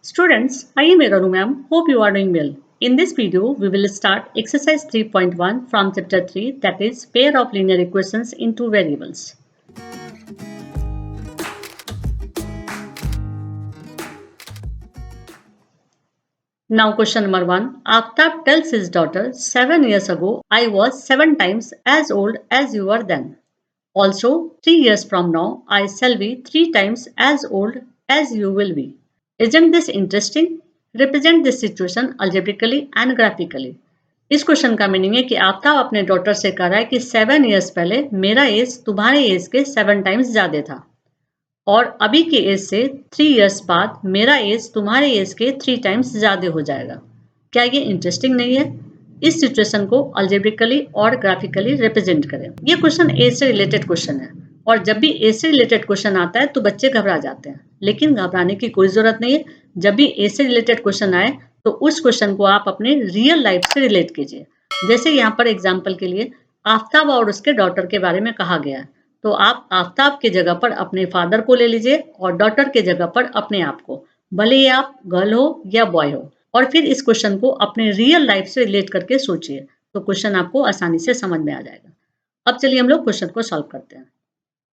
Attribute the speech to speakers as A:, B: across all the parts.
A: Students, I am Eranu ma'am. Hope you are doing well. In this video, we will start exercise 3.1 from chapter 3, that is pair of linear equations in two variables. Now question number 1. Aftab tells his daughter, 7 years ago, I was 7 times as old as you were then. Also, 3 years from now, I shall be 3 times as old as you will be. Isn't this interesting? Represent this situation algebraically and graphically. इस question का meaning है कि आफ्ताब अपने daughter से कह रहा है कि 7 इयर्स पहले मेरा एज तुम्हारे एज के 7 टाइम्स ज्यादा था और अभी के एज से 3 इयर्स बाद मेरा एज तुम्हारे एज के 3 टाइम्स ज्यादा हो जाएगा। क्या ये इंटरेस्टिंग नहीं है? इस सिचुएशन को अल्जेब्रिकली और ग्राफिकली रिप्रेजेंट करें। ये क्वेश्चन एज से रिलेटेड क्वेश्चन है और जब भी एज से रिलेटेड क्वेश्चन आता है तो बच्चे घबरा जाते हैं, लेकिन घबराने की कोई जरूरत नहीं है। जब भी एज से रिलेटेड क्वेश्चन आए तो उस क्वेश्चन को आप अपने रियल लाइफ से रिलेट कीजिए। जैसे यहाँ पर एग्जाम्पल के लिए आफ्ताब और उसके डॉटर के बारे में कहा गया है, तो आप आफ्ताब के जगह पर अपने फादर को ले लीजिए और डॉटर के जगह पर अपने आप को, भले ही आप गर्ल हो या बॉय हो, और फिर इस क्वेश्चन को अपने रियल लाइफ से रिलेट करके सोचिए तो क्वेश्चन आपको आसानी से समझ में आ जाएगा। अब चलिए हम लोग क्वेश्चन को सॉल्व करते हैं।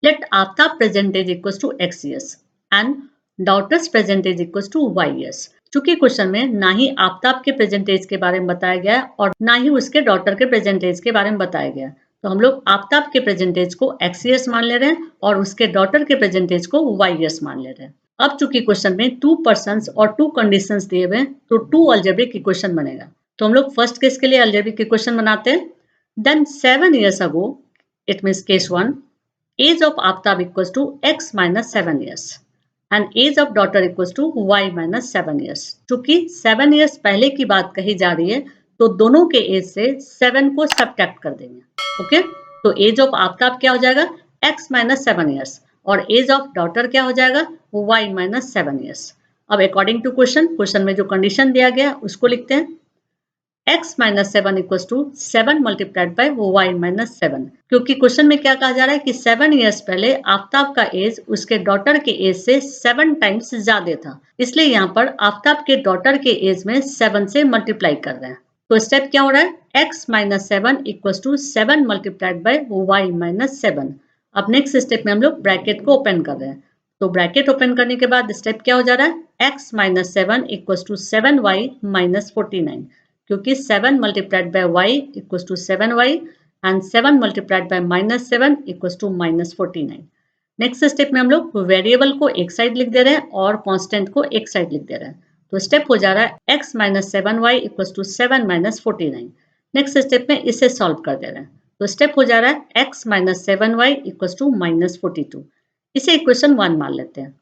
A: Let Aftab present age equals to x years and daughter's present age equals to y years। चूंकि क्वेश्चन में ना ही आफ्ताब के प्रेजेंट एज के बारे में बताया गया है और ना ही उसके डॉटर के प्रेजेंट एज के बारे में बताया गया है, तो हम लोग आफ्ताब के प्रेजेंट एज को x years मान ले रहे हैं और उसके डॉटर के प्रेजेंट एज को y years मान ले रहे हैं। अब चूंकि क्वेश्चन में 2 पर्सन्स और 2 कंडीशंस दिए हुए हैं तो 2 अलजेब्रिक इक्वेशन बनेगा। तो हम लोग फर्स्ट केस के लिए अलजेब्रिक इक्वेशन बनाते हैं। Then 7 years ago, it means case 1, age of Aftab equals to x minus 7 years and age of daughter equals to y minus 7 years। चूंकि 7 years पहले की बात कही जा रही है तो दोनों के एज से 7 को सब्ट्रैक्ट कर देंगे। ओके, तो एज ऑफ आफ्ताब क्या हो जाएगा x minus 7 years और एज ऑफ डॉटर क्या हो जाएगा y minus 7 years। अब अकॉर्डिंग टू क्वेश्चन में जो कंडीशन दिया गया उसको लिखते हैं। x minus 7 equals to 7 multiplied by y minus 7, क्योंकि क्वेश्चन में क्या कहा जा रहा है कि 7 इयर्स पहले आफ्ताब का एज उसके डॉटर के एज से 7 टाइम्स ज्यादा था, इसलिए यहाँ पर आफ्ताब के डॉटर के एज में 7 से मल्टीप्लाई कर रहे हैं। तो स्टेप क्या हो रहा है x minus 7 equals to 7 multiplied by y minus 7। अब नेक्स्ट स्टेप में हम लोग ब्रैकेट को ओपन कर रहे हैं, तो ब्रैकेट ओपन करने के बाद स्टेप क्या हो जा रहा है x minus 7 equals to 7y minus 49, क्योंकि 7 multiplied by y equals to 7y and 7 multiplied by minus 7 equals to minus 49। Next step में हम लोग वेरिएबल को एक साइड लिख दे रहे हैं और कांस्टेंट को एक साइड लिख दे रहे हैं, तो स्टेप हो जा रहा है x minus 7y equals to 7 minus 49। Next step में इसे सॉल्व कर दे रहे हैं, तो स्टेप हो जा रहा है x minus 7y equals to minus 42। इसे इक्वेशन 1 मान लेते हैं।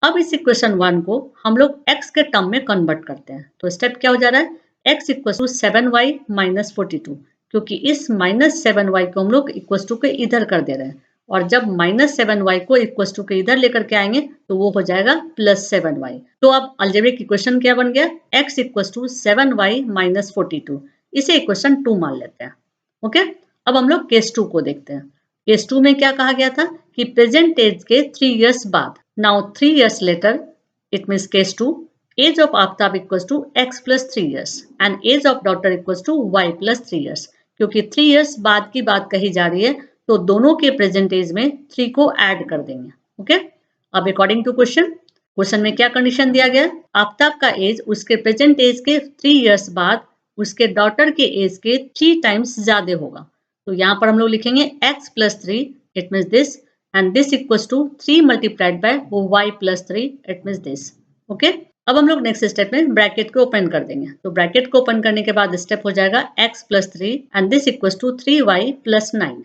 A: अब इस इक्वेशन 1 को हम लोग x के टर्म में कन्वर्ट करते हैं, तो स्टेप क्या हो जा रहा है x equal to 7y minus 42, क्योंकि इस माइनस 7y को हम लोग इक्वल टू के इधर कर दे रहे हैं और जब माइनस 7y को इक्वल टू के इधर लेकर के आएंगे तो वो हो जाएगा प्लस 7y। तो अब अलजेब्रिक इक्वेशन क्या बन गया x equal to 7y minus 42। इसे इक्वेशन 2 मान लेते हैं। ओके, अब हम लोग केस 2 को देखते हैं। केस 2 में क्या कहा गया था कि प्रेजेंट एज के 3 इयर्स बाद, now 3 years later, it means case 2, age of Aftab equals to x plus 3 years and age of daughter equals to y plus 3 years। क्योंकि 3 years बाद की बात कही जा रही है तो दोनों के प्रेजेंट एज में 3 को ऐड कर देंगे। ओके, अब अकॉर्डिंग टू क्वेश्चन में क्या कंडीशन दिया गया, आफ्ताब का एज उसके प्रेजेंट एज के 3 इयर्स बाद उसके डॉटर के एज के 3 टाइम्स ज्यादा होगा। तो यहाँ पर हम लोग लिखेंगे x plus 3, it means this, and this equals to 3 multiplied by y plus 3, it means this. Okay, अब हम लोग नेक्स्ट स्टेप में ब्रैकेट को ओपन कर देंगे, तो ब्रैकेट को ओपन करने के बाद स्टेप हो जाएगा x plus 3 and this equals to 3y plus 9।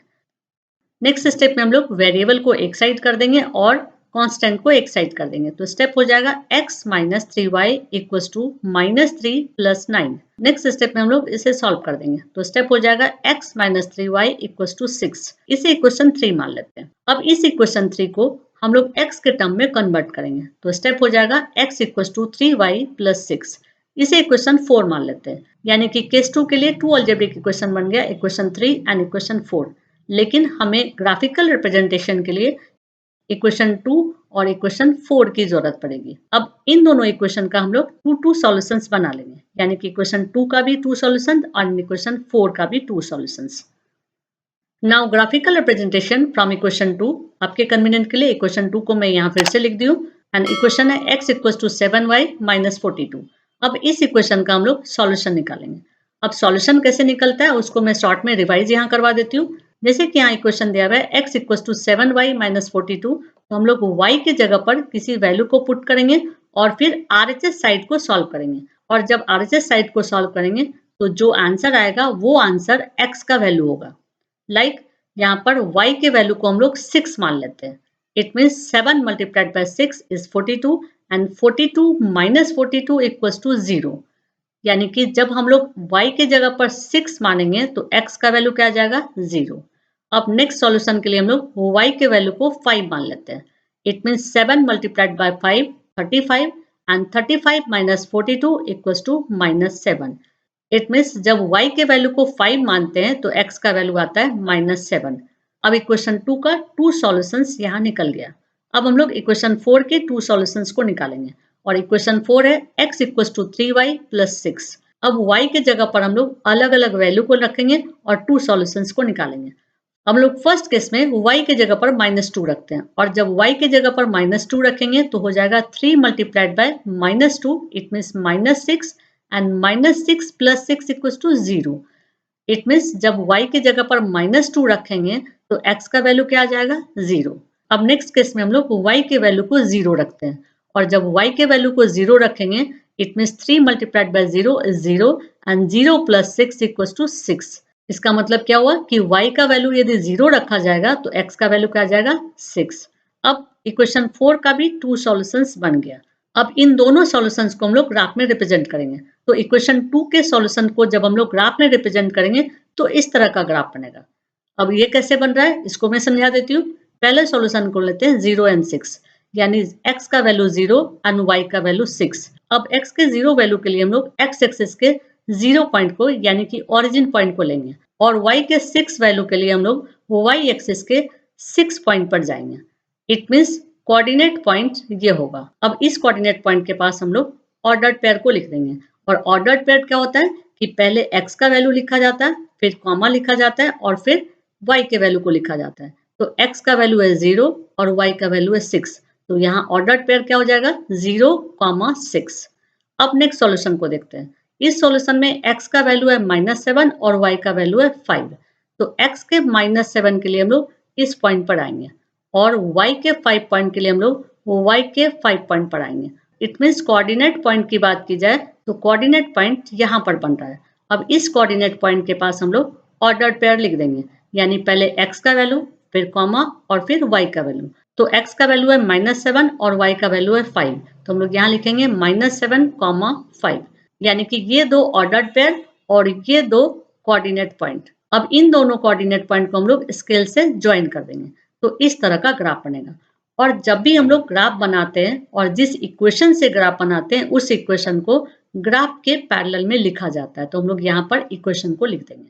A: Next step में हम लोग वेरिएबल को एक साइड कर देंगे और कांस्टेंट को एक साइड कर देंगे, तो स्टेप हो जाएगा x minus 3y equals to minus 3 plus 9। Next step में हम लोग इसे सॉल्व कर देंगे, तो स्टेप हो जाएगा x minus 3y equals to 6। इसे इक्वेशन 3 मान लेते हैं। अब इस इक्वेशन 3 को हम लोग x के टर्म में कन्वर्ट करेंगे, तो स्टेप हो जाएगा x equals to 3y plus 6। इसे इक्वेशन 4 मान लेते हैं, यानी कि केस 2 के लिए 2 अलजेब्रिक इक्वेशन बन गया, इक्वेशन 3 एंड इक्वेशन 4। लेकिन हमें ग्राफिकल रिप्रेजेंटेशन के लिए इक्वेशन 2 और इक्वेशन 4 की जरूरत पड़ेगी। अब इन दोनों इक्वेशन का हम लोग 2 सॉल्यूशंस बना लेंगे, यानी कि इक्वेशन 2 का भी 2 सॉल्यूशन और इक्वेशन 4 का भी 2 solutions. Now graphical representation from equation 2। आपके कन्वीनियंट के लिए इक्वेशन 2 को मैं यहाँ फिर से लिख दी हूँ एंड इक्वेशन है x equal to 7y minus 42। अब इस इक्वेशन का हम लोग सॉल्यूशन निकालेंगे। अब सॉल्यूशन कैसे निकलता है उसको मैं शॉर्ट में रिवाइज यहाँ करवा देती हूँ। जैसे कि यहाँ इक्वेशन दिया हुआ है x equal to 7y minus 42, तो हम लोग y के जगह पर किसी वैल्यू को पुट करेंगे और फिर RHS साइड को सॉल्व करेंगे। और जब RHS साइड को सॉल्व करेंगे तो जो आंसर आएगा वो आंसर x का वैल्यू होगा। लाइक यहाँ पर y के वैल्यू को हम लोग 6 मान लेते हैं। It means 7 multiplied by 6 is 42 and 42 minus 42 equals to 0। यानी कि जब हम लोग y के जगह पर 6 मानेंगे तो x का वैल्यू क्या आ जाएगा 0। अब नेक्स्ट सॉल्यूशन के लिए हम लोग y के वैल्यू को 5 मान लेते हैं। It means 7 multiplied by 5 35 and 35 minus 42 equals to minus 7। It means जब y के वैल्यू को 5 मानते हैं तो x का वैल्यू आता है माइनस 7। अब इक्वेशन 2 का 2 सॉल्यूशंस यहाँ निकल गया। अब हम लोग इक्वेशन 4 के 2 सॉल्यूशंस को निकालेंगे और इक्वेशन 4 है x equal to 3y plus 6। अब y के जगह पर हम लोग अलग अलग वैल्यू को रखेंगे और 2 सॉल्यूशंस को निकालेंगे। हम लोग फर्स्ट केस में y के जगह पर -2 रखते हैं और जब y के जगह पर -2 रखेंगे तो हो जाएगा 3 multiplied by -2 it means -6 and -6 plus 6 equals to 0। It means जब y की जगह पर -2 रखेंगे तो x का वैल्यू क्या आ जाएगा 0। अब नेक्स्ट केस में हम लोग y के वैल्यू को 0 रखते हैं और जब y के वैल्यू को 0 रखेंगे it means 3 multiplied by 0 is 0 and 0 plus 6 equals to 6। इसका मतलब क्या हुआ कि y का वैल्यू यदि 0 रखा जाएगा तो x का वैल्यू क्या आ जाएगा 6। अब इक्वेशन 4 का भी 2 सॉल्यूशंस बन गया। अब इन दोनों सॉल्यूशंस को हम लोग ग्राफ में रिप्रेजेंट करेंगे। तो इक्वेशन 2 के सॉल्यूशन को जब हम लोग ग्राफ में रिप्रेजेंट करेंगे तो इस तरह का ग्राफ बनेगा। अब ये कैसे बन रहा है इसको मैं समझा देती हूँ। पहले सॉल्यूशन को लेते हैं 0 एंड 6, यानी x का वैल्यू 0 एंड y का वैल्यू 6। अब x के 0 वैल्यू के लिए हम लोग x एक्सिस के 0 पॉइंट को यानी कि ओरिजिन पॉइंट को लेंगे और y के 6 वैल्यू के लिए हम लोग y एक्सिस के 6 पॉइंट पर जाएंगे। इट मीन्स कोऑर्डिनेट पॉइंट ये होगा। अब इस कोऑर्डिनेट पॉइंट के पास हम लोग ऑर्डर्ड पेयर को लिख देंगे और ऑर्डर्ड पेयर क्या होता है कि पहले x का वैल्यू लिखा जाता है, फिर कॉमा लिखा जाता है और फिर y के वैल्यू को लिखा जाता है। तो x का वैल्यू है 0 और y का वैल्यू है 6, तो यहाँ ऑर्डर्ड पेयर क्या हो जाएगा 0,6। अब नेक्स्ट सॉल्यूशन को देखते हैं। इस सॉल्यूशन में x का वैल्यू है -7 और y का वैल्यू है 5। तो x के -7 के लिए हम लोग इस पॉइंट पर आएंगे और y के 5 पॉइंट के लिए हम लोग y के 5 पॉइंट पर आएंगे। इट मीन्स कोऑर्डिनेट पॉइंट की बात की जाए तो कोऑर्डिनेट पॉइंट यहाँ पर बन रहा है। अब इस कोऑर्डिनेट पॉइंट के पास हम लोग ऑर्डर्ड पेयर लिख देंगे, यानी पहले x का वैल्यू फिर कॉमा और फिर y का वैल्यू। तो x का वैल्यू है -7 और y का वैल्यू है 5, तो हम लोग यहाँ लिखेंगे -7, 5, यानी कि ये दो ऑर्डर्ड पेयर और ये दो कोऑर्डिनेट पॉइंट। अब इन दोनों कोऑर्डिनेट पॉइंट को हम लोग स्केल से ज्वाइन कर देंगे तो इस तरह का ग्राफ बनेगा। और जब भी हम लोग ग्राफ बनाते हैं और जिस इक्वेशन से ग्राफ बनाते हैं उस इक्वेशन को ग्राफ के पैरेलल में लिखा जाता है, तो हम लोग यहाँ पर इक्वेशन को लिख देंगे।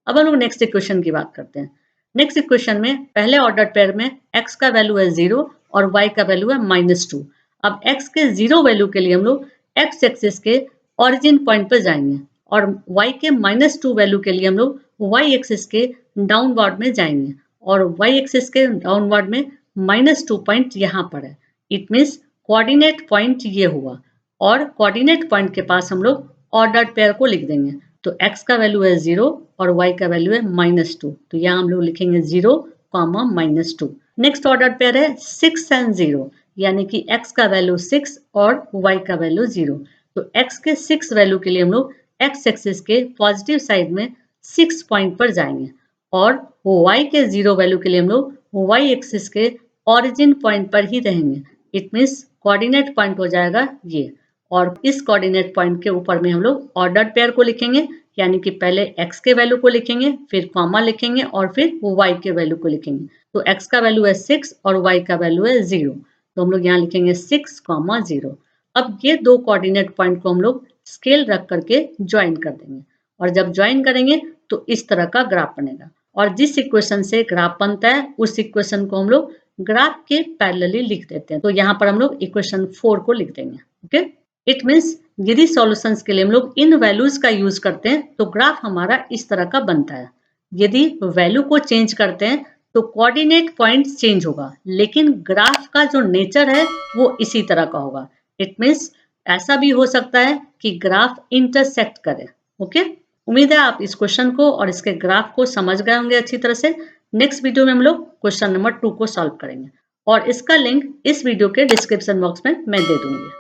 A: अब हम लोग नेक्स्ट इक्वेशन की बात करते हैं। नेक्स्ट इक्वेशन में पहले ऑर्डर पेयर में x का वैल्यू है 0 और y का वैल्यू है -2। अब x के 0 वैल्यू के लिए हम लोग x एक्सिस के ओरिजिन पॉइंट पर जाएंगे और y के -2 वैल्यू के लिए हम लोग y एक्सिस के डाउनवर्ड में जाएंगे और y एक्सिस के डाउनवर्ड में -2 पॉइंट यहाँ पर है। इट मीन्स कोऑर्डिनेट पॉइंट ये हुआ और कोऑर्डिनेट पॉइंट के पास हम लोग ऑर्डर्ड पेयर को लिख देंगे। तो x का वैल्यू है 0 और y का वैल्यू है -2, तो यहाँ हम लोग लिखेंगे 0, -2। नेक्स्ट ऑर्डर्ड पेयर है 6 एंड 0, यानी कि x का वैल्यू 6 और y का वैल्यू 0। तो x के 6 वैल्यू के लिए हम लोग x एक्सिस के पॉजिटिव साइड में 6 पॉइंट पर जाएंगे और y के 0 वैल्यू के लिए हम लोग y एक्सिस के ओरिजिन पॉइंट पर ही रहेंगे। इट मीन्स कोऑर्डिनेट पॉइंट हो जाएगा ये और इस कोऑर्डिनेट पॉइंट के ऊपर में हम लोग ऑर्डर्ड पेयर को लिखेंगे, यानी कि पहले x के वैल्यू को लिखेंगे फिर कॉमा लिखेंगे और फिर y के वैल्यू को लिखेंगे। तो x का वैल्यू है 6 और y का वैल्यू है 0, तो हम लोग यहाँ लिखेंगे 6, 0। अब ये दो कोऑर्डिनेट पॉइंट को हम लोग स्केल रख करके ज्वाइन कर देंगे और जब ज्वाइन करेंगे तो इस तरह का ग्राफ बनेगा। और जिस इक्वेशन से ग्राफ बनता है उस इक्वेशन को हम लोग ग्राफ के पैरेलली लिख देते हैं। तो यहाँ पर हम लोग इक्वेशन 4 को लिख देंगे। ओके, इट मीन्स यदि सॉल्यूशंस के लिए हम लोग इन वैल्यूज का यूज करते हैं तो ग्राफ हमारा इस तरह का बनता है। यदि वैल्यू को चेंज करते हैं तो कोऑर्डिनेट पॉइंट चेंज होगा, लेकिन ग्राफ का जो नेचर है वो इसी तरह का होगा। इट मीन्स ऐसा भी हो सकता है कि ग्राफ इंटरसेक्ट करे। ओके, उम्मीद है आप इस क्वेश्चन को और इसके ग्राफ को समझ गए होंगे अच्छी तरह से। नेक्स्ट वीडियो में हम लोग क्वेश्चन नंबर 2 को सॉल्व करेंगे और इसका लिंक इस वीडियो के डिस्क्रिप्शन बॉक्स में मैं दे दूंगी।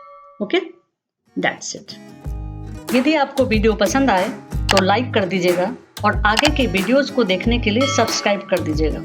A: Okay, that's it. यदि आपको वीडियो पसंद आए तो लाइक कर दीजिएगा और आगे के वीडियोस को देखने के लिए सब्सक्राइब कर दीजिएगा।